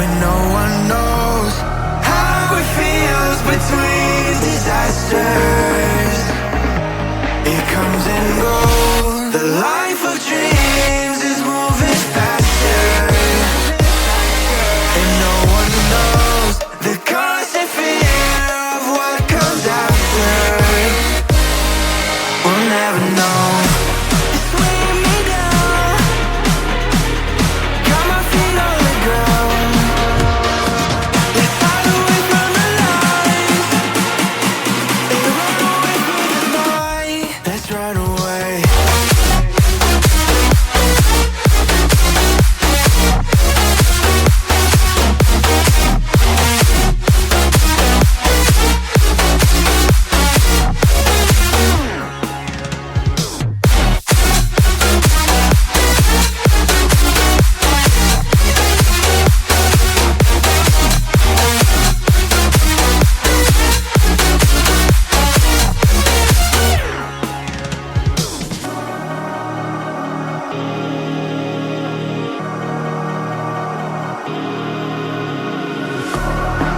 when no one knows how it feels between disasters. It comes and goes. The life of dreams is moving faster, and no one knows the constant fear of what comes after. We'll never know.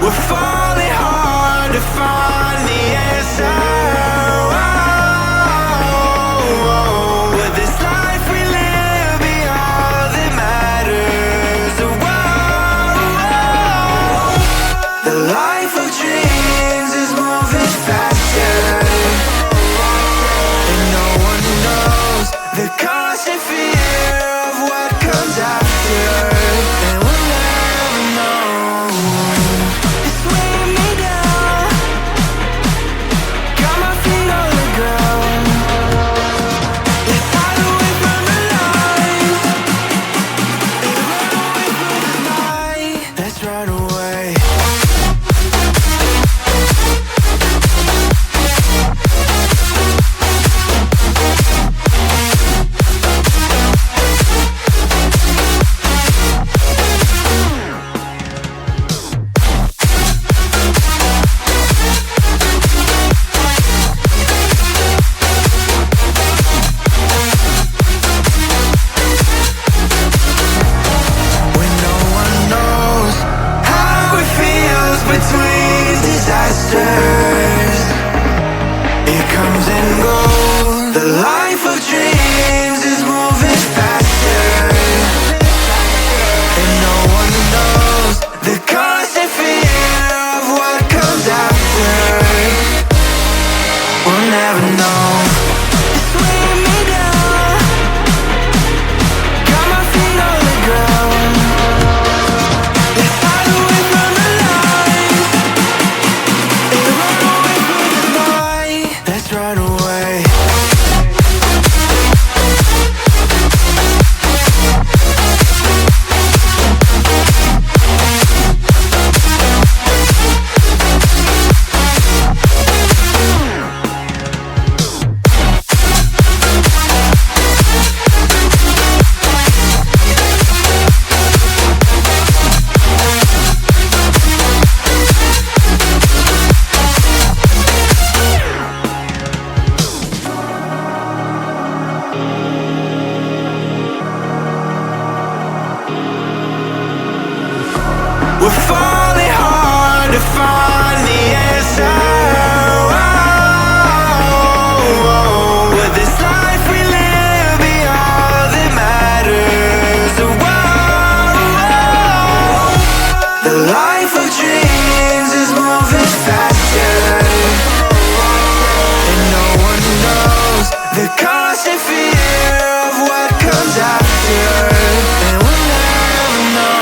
We're falling hard to find the answer. With this life we live, be all that matters. The life of dreams is moving faster, and no one knows the constant fear of what comes after. And we'll never know. It comes and goes. The life of dreams is moving faster, and no one knows the constant fear of what comes after. We'll never know. We're falling hard to find the answer. With this life we live, be all that matters. The life of dreams is moving faster, and no one knows the constant fear of what comes after. And we'll never know.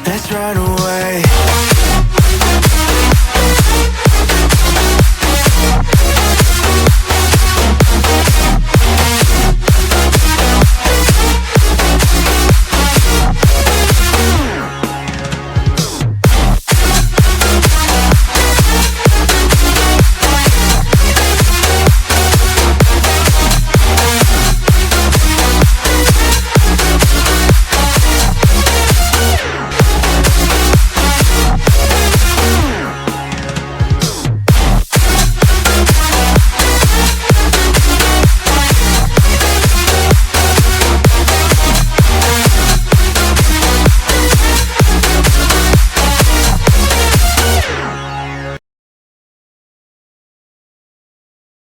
Let's run away.